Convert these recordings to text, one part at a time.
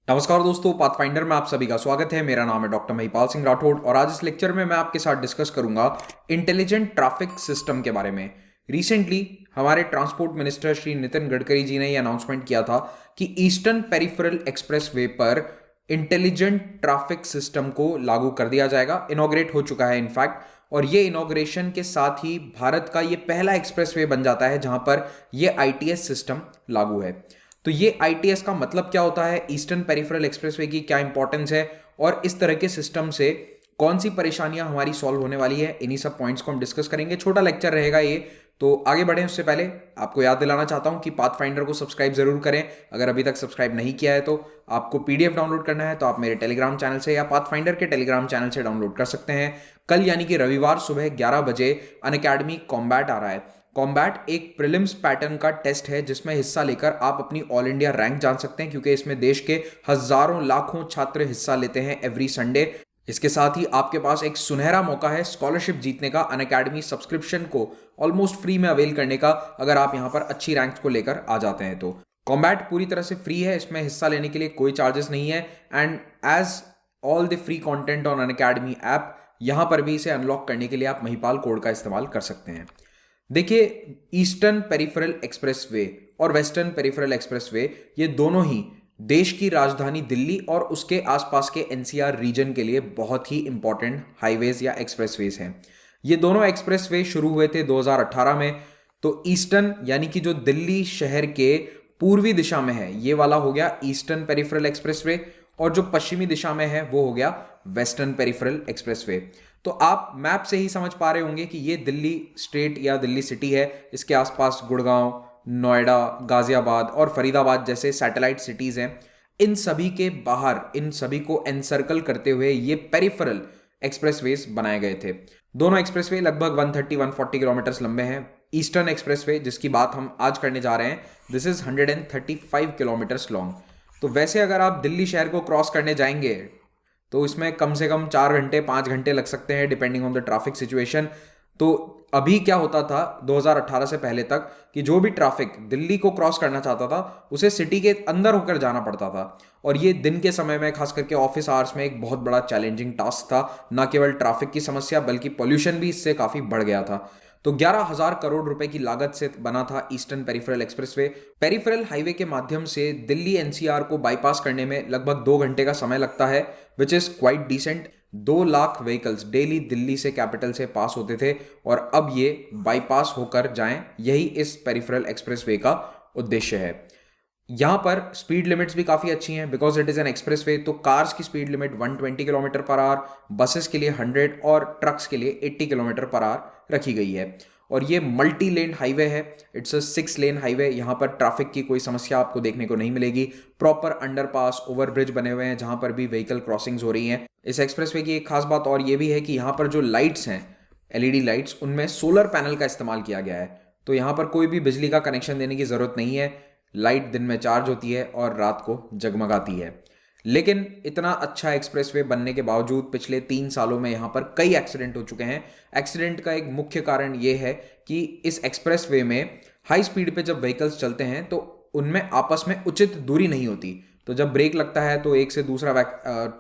नमस्कार दोस्तों, पाथफाइंडर में आप सभी का स्वागत है। मेरा नाम है डॉक्टर महिपाल सिंह राठौड़ और आज इस लेक्चर में मैं आपके साथ डिस्कस करूंगा इंटेलिजेंट ट्रैफिक सिस्टम के बारे में। रिसेंटली हमारे ट्रांसपोर्ट मिनिस्टर श्री नितिन गडकरी जी ने यह अनाउंसमेंट किया था कि ईस्टर्न पेरिफेरल एक्सप्रेसवे पर इंटेलिजेंट ट्रैफिक सिस्टम को लागू कर दिया जाएगा। इनॉग्रेट हो चुका है इनफैक्ट, और ये इनॉग्रेशन के साथ ही भारत का ये पहला एक्सप्रेसवे बन जाता है जहां पर ये आईटीएस सिस्टम लागू है। तो ये आईटीएस का मतलब क्या होता है, ईस्टर्न पेरिफेरल एक्सप्रेसवे की क्या इंपॉर्टेंस है और इस तरह के सिस्टम से कौन सी परेशानियां हमारी सॉल्व होने वाली है, इन्हीं सब पॉइंट्स को हम डिस्कस करेंगे। छोटा लेक्चर रहेगा ये। तो आगे बढ़ें उससे पहले आपको याद दिलाना चाहता हूं कि पाथफाइंडर को सब्सक्राइब जरूर करें। अगर अभी तक सब्सक्राइब नहीं किया है तो आपको पीडीएफ डाउनलोड करना है तो आप मेरे टेलीग्राम चैनल से या पाथफाइंडर के टेलीग्राम चैनल से डाउनलोड कर सकते हैं। कल यानी कि रविवार सुबह 11 बजे अनअकैडमी कॉम्बैट आ रहा है। कॉम्बैट एक प्रीलिम्स पैटर्न का टेस्ट है जिसमें हिस्सा लेकर आप अपनी ऑल इंडिया रैंक जान सकते हैं, क्योंकि इसमें देश के हजारों लाखों छात्र हिस्सा लेते हैं एवरी संडे। इसके साथ ही आपके पास एक सुनहरा मौका है स्कॉलरशिप जीतने का, अनअकैडमी सब्सक्रिप्शन को ऑलमोस्ट फ्री में अवेल करने का, अगर आप यहां पर अच्छी रैंक्स को लेकर आ जाते हैं तो। कॉम्बैट पूरी तरह से फ्री है, इसमें हिस्सा लेने के लिए कोई चार्जेस नहीं है। And as all the free content on Unacademy app, यहां पर भी इसे अनलॉक करने के लिए आप महिपाल कोड का इस्तेमाल कर सकते हैं। देखिए, ईस्टर्न पेरिफेरल एक्सप्रेसवे और वेस्टर्न पेरिफेरल एक्सप्रेसवे ये दोनों ही देश की राजधानी दिल्ली और उसके आसपास के एनसीआर रीजन के लिए बहुत ही इंपॉर्टेंट हाईवेज या एक्सप्रेसवेज हैं। ये दोनों एक्सप्रेसवे शुरू हुए थे 2018 में। तो ईस्टर्न यानी कि जो दिल्ली शहर के पूर्वी दिशा में है, ये वाला हो गया ईस्टर्न पेरिफेरल एक्सप्रेसवे, और जो पश्चिमी दिशा में है वो हो गया वेस्टर्न पेरिफेरल एक्सप्रेसवे। तो आप मैप से ही समझ पा रहे होंगे कि ये दिल्ली स्टेट या दिल्ली सिटी है। इसके आसपास गुड़गांव, नोएडा, गाजियाबाद और फरीदाबाद जैसे सैटेलाइट सिटीज हैं। इन सभी के बाहर इन सभी को एनसर्कल करते हुए ये पेरिफेरल एक्सप्रेसवेज बनाए गए थे। दोनों एक्सप्रेसवे लगभग 130-140 किलोमीटर लंबे हैं। ईस्टर्न एक्सप्रेसवे जिसकी बात हम आज करने जा रहे हैं, दिस इज 135 किलोमीटर लॉन्ग। तो वैसे अगर आप दिल्ली शहर को क्रॉस करने जाएंगे तो इसमें कम से कम 4 घंटे 5 घंटे लग सकते हैं depending on the traffic situation. तो अभी क्या होता था 2018 से पहले तक कि जो भी ट्रैफिक दिल्ली को क्रॉस करना चाहता था उसे सिटी के अंदर होकर जाना पड़ता था, और ये दिन के समय में खास करके ऑफिस आवर्स में एक बहुत बड़ा चैलेंजिंग टास्क था। न केवल ट्रैफिक की समस्या बल्कि पोल्यूशन भी इससे काफी बढ़ गया था। तो 11,000 करोड़ रुपए की लागत से बना था eastern peripheral expressway. Peripheral highway के माध्यम से दिल्ली एनसीआर को बाईपास करने में लगभग 2 घंटे का समय लगता है, विच इज क्वाइट डिसेंट। 2 लाख व्हीकल्स डेली दिल्ली से कैपिटल से पास होते थे, और अब ये बाईपास होकर जाएं, यही इस पेरिफेरल एक्सप्रेसवे का उद्देश्य है। यहाँ पर स्पीड लिमिट्स भी काफ़ी अच्छी हैं because it is an expressway. तो कार्स की speed limit 120 kilometre per hour, buses के लिए 100 और ट्रक्स के लिए 80 किलोमीटर पर आवर रखी गई है। और ये मल्टी लेन हाईवे है, इट्स अ 6 लेन हाईवे। यहाँ पर ट्रैफिक की कोई समस्या आपको देखने को नहीं मिलेगी। प्रॉपर अंडरपास, ओवरब्रिज बने हुए हैं जहाँ पर भी व्हीकल क्रॉसिंग्स हो रही हैं। इस एक्सप्रेसवे की एक खास बात और ये भी है कि यहाँ पर जो लाइट्स हैं, एलईडी लाइट्स, उनमें सोलर पैनल का इस्तेमाल किया गया है। तो यहाँ पर कोई भी बिजली का कनेक्शन देने की ज़रूरत नहीं है। लाइट दिन में चार्ज होती है और रात को जगमगाती है। लेकिन इतना अच्छा एक्सप्रेसवे बनने के बावजूद पिछले 3 सालों में यहाँ पर कई एक्सीडेंट हो चुके हैं। एक्सीडेंट का एक मुख्य कारण ये है कि इस एक्सप्रेसवे में हाई स्पीड पे जब व्हीकल्स चलते हैं तो उनमें आपस में उचित दूरी नहीं होती। तो जब ब्रेक लगता है तो एक से दूसरा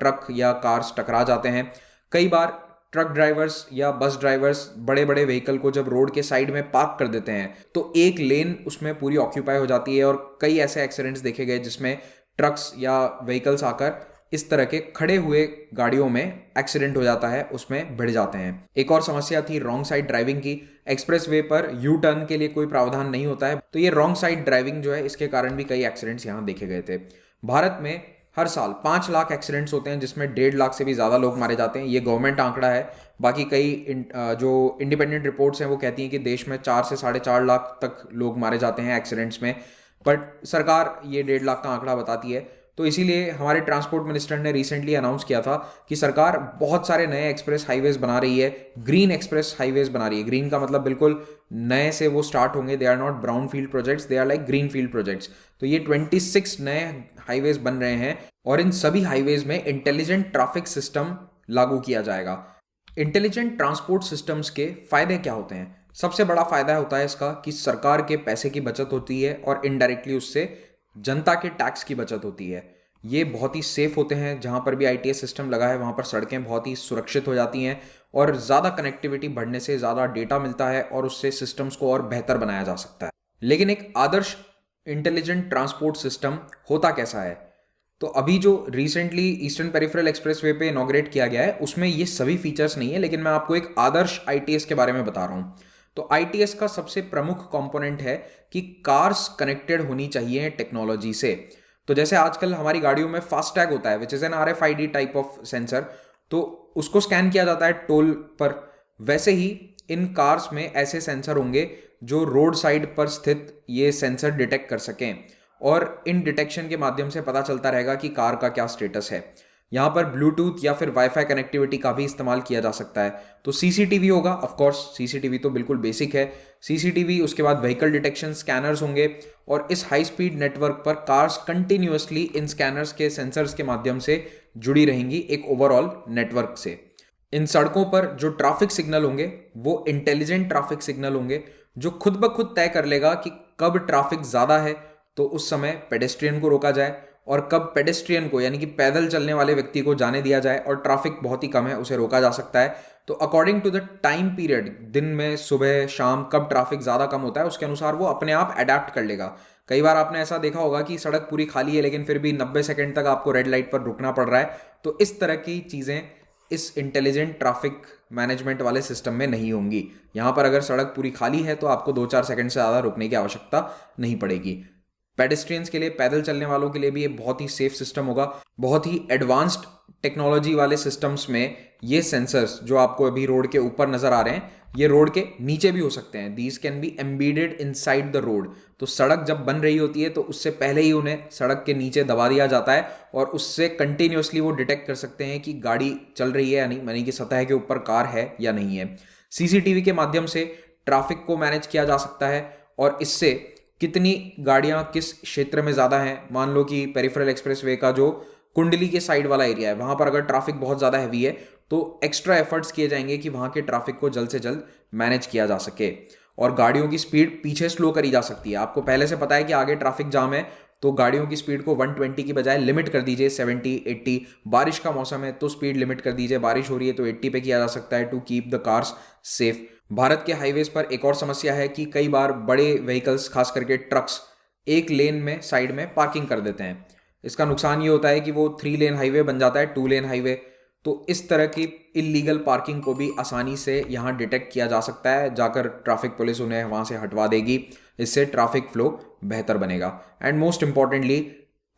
ट्रक या कार्स टकरा जाते हैं। कई बार ट्रक ड्राइवर्स या बस ड्राइवर्स बड़े बड़े व्हीकल को जब रोड के साइड में पार्क कर देते हैं तो एक लेन उसमें पूरी ऑक्यूपाई हो जाती है, और कई ऐसे एक्सीडेंट्स देखे गए जिसमें ट्रक्स या व्हीकल्स आकर इस तरह के खड़े हुए गाड़ियों में एक्सीडेंट हो जाता है, उसमें भिड़ जाते हैं। एक और समस्या थी रॉन्ग साइड ड्राइविंग की। एक्सप्रेसवे पर यू टर्न के लिए कोई प्रावधान नहीं होता है, तो ये रॉन्ग साइड ड्राइविंग जो है, इसके कारण भी कई एक्सीडेंट्स यहाँ देखे गए थे। भारत में हर साल 5 लाख एक्सीडेंट्स होते हैं जिसमें 1.5 लाख से भी ज़्यादा लोग मारे जाते हैं। ये गवर्नमेंट आंकड़ा है। बाकी कई जो इंडिपेंडेंट रिपोर्ट्स हैं वो कहती हैं कि देश में 4 से 4.5 लाख तक लोग मारे जाते हैं एक्सीडेंट्स में, बट सरकार ये 1.5 लाख का आंकड़ा बताती है। तो इसीलिए हमारे ट्रांसपोर्ट मिनिस्टर ने रिसेंटली अनाउंस किया था कि सरकार बहुत सारे नए एक्सप्रेस हाईवेज बना रही है, ग्रीन एक्सप्रेस हाईवेज बना रही है। ग्रीन का मतलब बिल्कुल नए से वो स्टार्ट होंगे, they are not brown field projects, they are like green field projects. तो ये 26 नए हाईवेज बन रहे हैं, और इन सभी हाईवेज में इंटेलिजेंट ट्रैफिक सिस्टम लागू किया जाएगा। इंटेलिजेंट ट्रांसपोर्ट सिस्टम्स के फायदे क्या होते हैं? सबसे बड़ा फायदा होता है इसका कि सरकार के पैसे की बचत होती है और इनडायरेक्टली उससे जनता के टैक्स की बचत होती है। ये बहुत ही सेफ होते हैं। जहाँ पर भी आईटीएस सिस्टम लगा है वहाँ पर सड़कें बहुत ही सुरक्षित हो जाती हैं और ज़्यादा कनेक्टिविटी बढ़ने से ज़्यादा डेटा मिलता है और उससे सिस्टम्स को और बेहतर बनाया जा सकता है। लेकिन एक आदर्श इंटेलिजेंट ट्रांसपोर्ट सिस्टम होता कैसा है? तो अभी जो रिसेंटली ईस्टर्न पेरिफेरल एक्सप्रेसवे पे इनॉग्रेट किया गया है उसमें ये सभी फीचर्स नहीं है, लेकिन मैं आपको एक आदर्श आईटीएस के बारे में बता रहा हूँ। तो आईटीएस का सबसे प्रमुख कंपोनेंट है कि कार्स कनेक्टेड होनी चाहिए टेक्नोलॉजी से। तो जैसे आजकल हमारी गाड़ियों में फास्टैग होता है which is an RFID type of sensor, तो उसको स्कैन किया जाता है टोल पर। वैसे ही इन कार्स में ऐसे सेंसर होंगे जो रोड साइड पर स्थित ये सेंसर डिटेक्ट कर सकें और इन डिटेक्शन के माध्यम से पता चलता रहेगा कि कार का क्या स्टेटस है। यहाँ पर ब्लूटूथ या फिर वाईफाई कनेक्टिविटी का भी इस्तेमाल किया जा सकता है। तो सीसीटीवी होगा, ऑफ कोर्स सीसीटीवी तो बिल्कुल बेसिक है। सीसीटीवी, उसके बाद व्हीकल डिटेक्शन स्कैनर्स होंगे और इस हाई स्पीड नेटवर्क पर कार्स कंटिन्यूअसली इन स्कैनर्स के सेंसर्स के माध्यम से जुड़ी रहेंगी एक ओवरऑल नेटवर्क से। इन सड़कों पर जो ट्रैफिक सिग्नल होंगे वो इंटेलिजेंट ट्रैफिक सिग्नल होंगे जो खुद ब खुद तय कर लेगा कि कब ट्रैफिक ज़्यादा है तो उस समय पेडेस्ट्रियन को रोका जाए और कब पेडेस्ट्रियन को यानी कि पैदल चलने वाले व्यक्ति को जाने दिया जाए और ट्रैफिक बहुत ही कम है उसे रोका जा सकता है। तो according to the time period, दिन में सुबह शाम कब ट्रैफिक ज़्यादा कम होता है उसके अनुसार वो अपने आप अडेप्ट कर लेगा। कई बार आपने ऐसा देखा होगा कि सड़क पूरी खाली है लेकिन फिर भी 90 सेकंड तक आपको रेड लाइट पर रुकना पड़ रहा है। तो इस तरह की चीज़ें इस इंटेलिजेंट ट्रैफिक मैनेजमेंट वाले सिस्टम में नहीं होंगी। यहाँ पर अगर सड़क पूरी खाली है तो आपको 2-4 सेकंड से ज़्यादा रुकने की आवश्यकता नहीं पड़ेगी। पेडेस्ट्रियंस के लिए, पैदल चलने वालों के लिए भी ये बहुत ही सेफ सिस्टम होगा। बहुत ही एडवांस्ड टेक्नोलॉजी वाले सिस्टम्स में ये सेंसर्स जो आपको अभी रोड के ऊपर नजर आ रहे हैं ये रोड के नीचे भी हो सकते हैं। These can be embedded inside the road. तो सड़क जब बन रही होती है तो उससे पहले ही उन्हें सड़क के नीचे दबा दिया जाता है और उससे कंटिन्यूअसली वो डिटेक्ट कर सकते हैं कि गाड़ी चल रही है या नहीं, यानी कि सतह के ऊपर कार है या नहीं है। सीसीटीवी के माध्यम से ट्रैफिक को मैनेज किया जा सकता है और इससे कितनी गाड़ियां किस क्षेत्र में ज़्यादा हैं, मान लो कि पेरिफेरल एक्सप्रेसवे का जो कुंडली के साइड वाला एरिया है वहाँ पर अगर ट्रैफिक बहुत ज़्यादा हैवी है तो एक्स्ट्रा एफर्ट्स किए जाएंगे कि वहाँ के ट्रैफिक को जल्द से जल्द मैनेज किया जा सके और गाड़ियों की स्पीड पीछे स्लो करी जा सकती है। आपको पहले से पता है कि आगे ट्रैफिक जाम है तो गाड़ियों की स्पीड को 120 की बजाय लिमिट कर दीजिए 70-80। बारिश का मौसम है तो स्पीड लिमिट कर दीजिए, बारिश हो रही है तो 80 पे किया जा सकता है to keep the cars safe. Bharat के हाईवेज पर एक और समस्या है कि कई बार बड़े व्हीकल्स खास करके ट्रक्स एक लेन में साइड में पार्किंग कर देते हैं। इसका नुकसान ये होता है कि वो 3 लेन हाईवे बन जाता है 2 लेन हाईवे। तो इस तरह की इलीगल पार्किंग को भी आसानी से यहाँ डिटेक्ट किया जा सकता है, जाकर ट्रैफिक पुलिस उन्हें वहाँ से हटवा देगी। इससे ट्रैफिक फ्लो बेहतर बनेगा एंड मोस्ट इंपॉर्टेंटली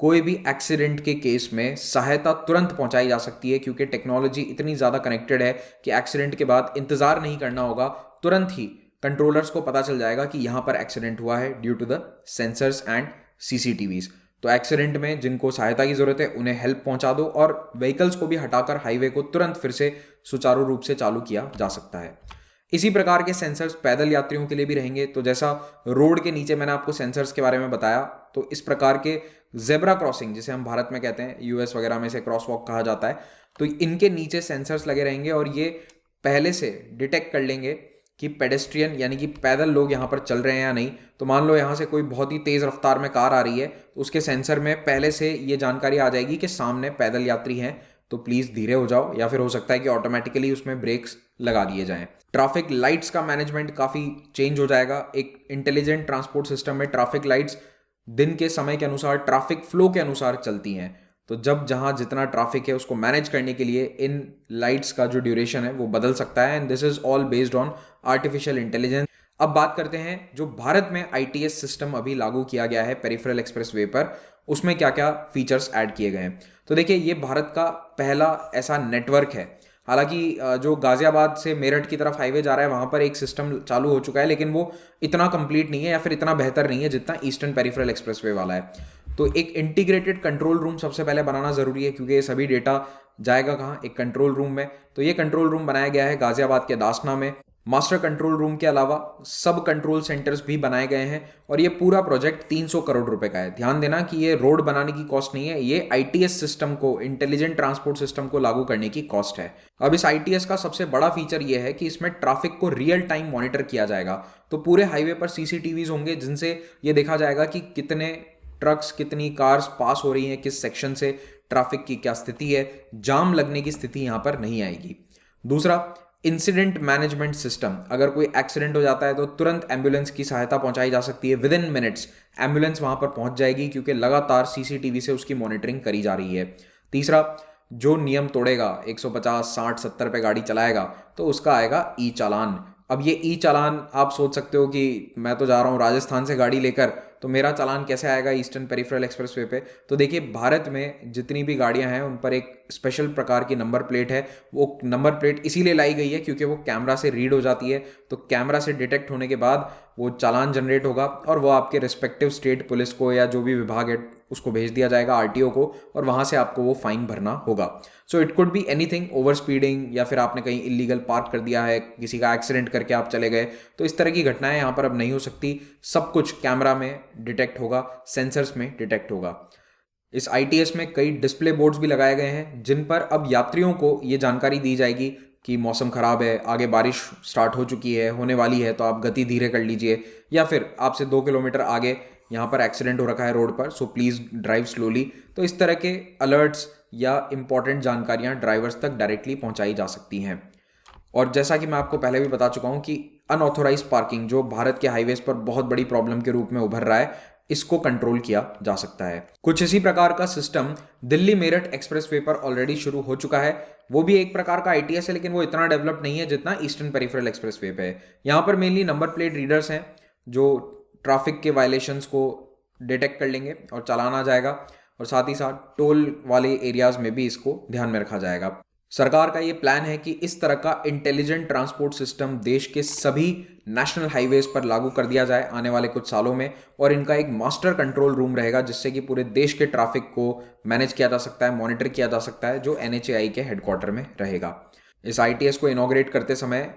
कोई भी एक्सीडेंट के केस में सहायता तुरंत पहुंचाई जा सकती है क्योंकि टेक्नोलॉजी इतनी ज़्यादा कनेक्टेड है कि एक्सीडेंट के बाद इंतज़ार नहीं करना होगा, तुरंत ही कंट्रोलर्स को पता चल जाएगा कि यहाँ पर एक्सीडेंट हुआ है due to the sensors and CCTVs. तो एक्सीडेंट में जिनको सहायता की ज़रूरत है उन्हें हेल्प पहुंचा दो और व्हीकल्स को भी हटाकर हाईवे को तुरंत फिर से सुचारू रूप से चालू किया जा सकता है। इसी प्रकार के सेंसर्स पैदल यात्रियों के लिए भी रहेंगे। तो जैसा रोड के नीचे मैंने आपको सेंसर्स के बारे में बताया, तो इस प्रकार के जेब्रा क्रॉसिंग जिसे हम भारत में कहते हैं, यूएस वगैरह में से क्रॉस वॉक कहा जाता है, तो इनके नीचे सेंसर्स लगे रहेंगे और ये पहले से डिटेक्ट कर लेंगे कि पेडेस्ट्रियन यानी कि पैदल लोग यहाँ पर चल रहे हैं या नहीं। तो मान लो यहाँ से कोई बहुत ही तेज़ रफ्तार में कार आ रही है तो उसके सेंसर में पहले से ये जानकारी आ जाएगी कि सामने पैदल यात्री हैं तो प्लीज़ धीरे हो जाओ, या फिर हो सकता है कि ऑटोमेटिकली उसमें ब्रेक्स लगा दिए जाएं। ट्रैफिक लाइट्स का मैनेजमेंट काफ़ी चेंज हो जाएगा। एक इंटेलिजेंट ट्रांसपोर्ट सिस्टम में ट्रैफिक लाइट्स दिन के समय के अनुसार, ट्रैफिक फ्लो के अनुसार चलती हैं। तो जब जहाँ जितना ट्रैफिक है उसको मैनेज करने के लिए इन लाइट्स का जो ड्यूरेशन है वो बदल सकता है and this is all based on artificial intelligence. अब बात करते हैं जो भारत में आईटीएस सिस्टम अभी लागू किया गया है पेरिफेरल एक्सप्रेसवे पर, उसमें क्या क्या फीचर्स ऐड किए गए हैं। तो देखिए ये भारत का पहला ऐसा नेटवर्क है। हालांकि जो गाजियाबाद से मेरठ की तरफ हाईवे जा रहा है वहाँ पर एक सिस्टम चालू हो चुका है लेकिन वो इतना कंप्लीट नहीं है या फिर इतना बेहतर नहीं है जितना ईस्टर्न पेरिफेरल एक्सप्रेसवे वाला है। तो एक इंटीग्रेटेड कंट्रोल रूम सबसे पहले बनाना ज़रूरी है क्योंकि ये सभी डेटा जाएगा कहाँ, एक कंट्रोल रूम में। तो ये कंट्रोल रूम बनाया गया है गाजियाबाद के दासना में। मास्टर कंट्रोल रूम के अलावा सब कंट्रोल सेंटर्स भी बनाए गए हैं और ये पूरा प्रोजेक्ट 300 करोड़ रुपए का है। ध्यान देना कि ये रोड बनाने की कॉस्ट नहीं है, ये आईटीएस सिस्टम को, इंटेलिजेंट ट्रांसपोर्ट सिस्टम को लागू करने की कॉस्ट है। अब इस आईटीएस का सबसे बड़ा फीचर ये है कि इसमें ट्रैफिक को रियल टाइम मॉनिटर किया जाएगा। तो पूरे हाईवे पर सीसीटीवीज होंगे जिनसे ये देखा जाएगा कि कितने ट्रक्स, कितनी कार्स पास हो रही हैं किस सेक्शन से, ट्रैफिक की क्या स्थिति है, जाम लगने की स्थिति यहाँ पर नहीं आएगी। दूसरा, इंसिडेंट मैनेजमेंट सिस्टम। अगर कोई एक्सीडेंट हो जाता है तो तुरंत एम्बुलेंस की सहायता पहुंचाई जा सकती है। विद इन मिनट्स एम्बुलेंस वहां पर पहुंच जाएगी क्योंकि लगातार सीसीटीवी से उसकी मॉनिटरिंग करी जा रही है। तीसरा, जो नियम तोड़ेगा, 150, 60, 70 पे गाड़ी चलाएगा, तो उसका आएगा ई चालान। अब ये ई चालान आप सोच सकते हो कि मैं तो जा रहा हूँ राजस्थान से गाड़ी लेकर, तो मेरा चालान कैसे आएगा ईस्टर्न पेरिफेरल एक्सप्रेसवे पे। तो देखिए, भारत में जितनी भी गाड़ियां हैं उन पर एक स्पेशल प्रकार की नंबर प्लेट है। वो नंबर प्लेट इसीलिए लाई गई है क्योंकि वो कैमरा से रीड हो जाती है। तो कैमरा से डिटेक्ट होने के बाद वो चालान जनरेट होगा और वो आपके रिस्पेक्टिव स्टेट पुलिस को या जो भी विभाग है उसको भेज दिया जाएगा, आरटीओ को, और वहां से आपको वो फाइन भरना होगा। So it could be anything, over speeding, या फिर आपने कहीं इलीगल पार्क कर दिया है, किसी का एक्सीडेंट करके आप चले गए, तो इस तरह की घटनाएं यहाँ पर अब नहीं हो सकती। सब कुछ कैमरा में डिटेक्ट होगा, सेंसर्स में डिटेक्ट होगा। इस आईटीएस में कई डिस्प्ले बोर्ड्स भी लगाए गए हैं जिन पर अब यात्रियों को ये जानकारी दी जाएगी कि मौसम खराब है, आगे बारिश स्टार्ट हो चुकी है, होने वाली है, तो आप गति धीरे कर लीजिए, या फिर आपसे 2 किलोमीटर आगे यहाँ पर एक्सीडेंट हो रखा है रोड पर, सो प्लीज़ ड्राइव स्लोली। तो इस तरह के अलर्ट्स या इंपॉर्टेंट जानकारियाँ ड्राइवर्स तक डायरेक्टली पहुँचाई जा सकती हैं। और जैसा कि मैं आपको पहले भी बता चुका हूँ कि अनऑथोराइज पार्किंग, जो भारत के हाईवेज पर बहुत बड़ी प्रॉब्लम के रूप में उभर रहा है, इसको कंट्रोल किया जा सकता है। कुछ इसी प्रकार का सिस्टम दिल्ली मेरठ एक्सप्रेसवे पर ऑलरेडी शुरू हो चुका है। वो भी एक प्रकार का आईटीएस है, लेकिन वो इतना डेवलप नहीं है जितना ईस्टर्न पेरिफेरल एक्सप्रेसवे पे है। यहाँ पर मेनली नंबर प्लेट रीडर्स हैं जो ट्रैफिक के वायलेशंस को डिटेक्ट कर लेंगे और चालान आ जाएगा, और साथ ही साथ टोल वाले एरियाज में भी इसको ध्यान में रखा जाएगा। सरकार का ये प्लान है कि इस तरह का इंटेलिजेंट ट्रांसपोर्ट सिस्टम देश के सभी नेशनल हाईवेज पर लागू कर दिया जाए आने वाले कुछ सालों में, और इनका एक मास्टर कंट्रोल रूम रहेगा जिससे कि पूरे देश के ट्रैफिक को मैनेज किया जा सकता है, मॉनिटर किया जा सकता है, जो एनएचएआई के हेडक्वार्टर में रहेगा। इस आईटीएस को इनॉग्रेट करते समय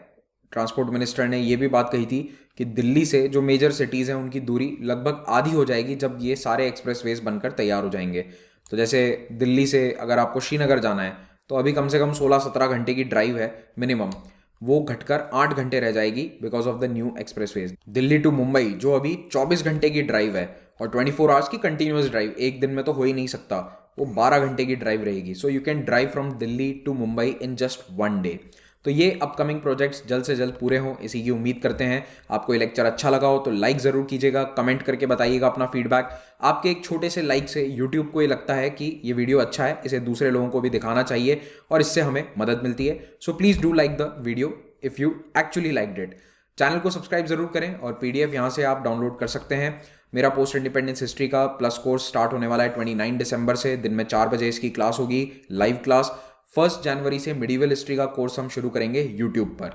ट्रांसपोर्ट मिनिस्टर ने यह भी बात कही थी कि दिल्ली से जो मेजर सिटीज़ हैं उनकी दूरी लगभग आधी हो जाएगी जब ये सारे एक्सप्रेसवेज बनकर तैयार हो जाएंगे। तो जैसे दिल्ली से अगर आपको श्रीनगर जाना है तो अभी कम से कम 16-17 घंटे की ड्राइव है मिनिमम, वो घटकर 8 घंटे रह जाएगी because of the new expressways. Delhi to Mumbai जो अभी 24 घंटे की ड्राइव है और 24 आवर्स की कंटिन्यूस ड्राइव, एक दिन में तो हो ही नहीं सकता, वो 12 घंटे की ड्राइव रहेगी। So you can drive from Delhi to Mumbai in just 1 day. तो ये अपकमिंग प्रोजेक्ट्स जल्द से जल्द पूरे हों, इसी की उम्मीद करते हैं। आपको ये लेक्चर अच्छा लगा हो तो लाइक ज़रूर कीजिएगा, कमेंट करके बताइएगा अपना फीडबैक। आपके एक छोटे से लाइक से यूट्यूब को ये लगता है कि ये वीडियो अच्छा है, इसे दूसरे लोगों को भी दिखाना चाहिए और इससे हमें मदद मिलती है। So please do like the video if you actually liked it. Channel को सब्सक्राइब जरूर करें और पीडीएफ यहाँ से आप डाउनलोड कर सकते हैं। मेरा पोस्ट इंडिपेंडेंस हिस्ट्री का प्लस कोर्स स्टार्ट होने वाला है 29 दिसंबर से। दिन में 4 बजे इसकी क्लास होगी, लाइव क्लास। 1 जनवरी से मिडिवल हिस्ट्री का कोर्स हम शुरू करेंगे यूट्यूब पर।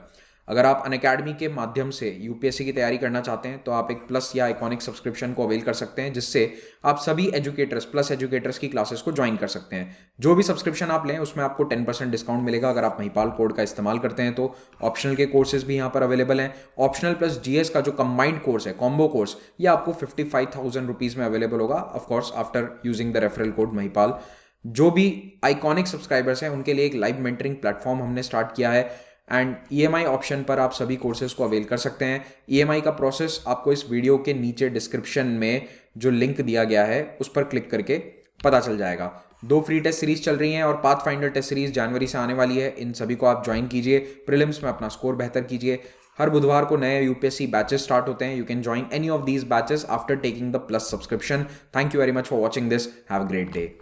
अगर आप अनअकैडमी के माध्यम से यूपीएससी की तैयारी करना चाहते हैं तो आप एक प्लस या आइकॉनिक सब्सक्रिप्शन को अवेल कर सकते हैं, जिससे आप सभी एजुकेटर्स, प्लस एजुकेटर्स की क्लासेस को ज्वाइन कर सकते हैं। जो भी सब्सक्रिप्शन आप लें उसमें आपको 10% डिस्काउंट मिलेगा अगर आप महिपाल कोड का इस्तेमाल करते हैं। तो ऑप्शनल के कोर्सेज भी यहाँ पर अवेलेबल हैं। ऑप्शनल प्लस जीएस का जो कंबाइंड कोर्स है, कॉम्बो कोर्स, ये आपको 55,000 रुपीज़ में अवेलेबल होगा, of course after using the referral code Mahipal. जो भी आइकॉनिक सब्सक्राइबर्स हैं उनके लिए एक लाइव मेंटरिंग प्लेटफॉर्म हमने स्टार्ट किया है, एंड ईएमआई ऑप्शन पर आप सभी कोर्सेज को अवेल कर सकते हैं। ईएमआई का प्रोसेस आपको इस वीडियो के नीचे डिस्क्रिप्शन में जो लिंक दिया गया है उस पर क्लिक करके पता चल जाएगा। 2 फ्री टेस्ट सीरीज चल रही हैं और पाथफाइंडर टेस्ट सीरीज जनवरी से आने वाली है। इन सभी को आप ज्वाइन कीजिए, प्रीलिम्स में अपना स्कोर बेहतर कीजिए। हर बुधवार को नए यूपीएससी बैचेस स्टार्ट होते हैं। You can join any of these batches after taking the plus subscription. Thank you very much for watching this. Have a great day.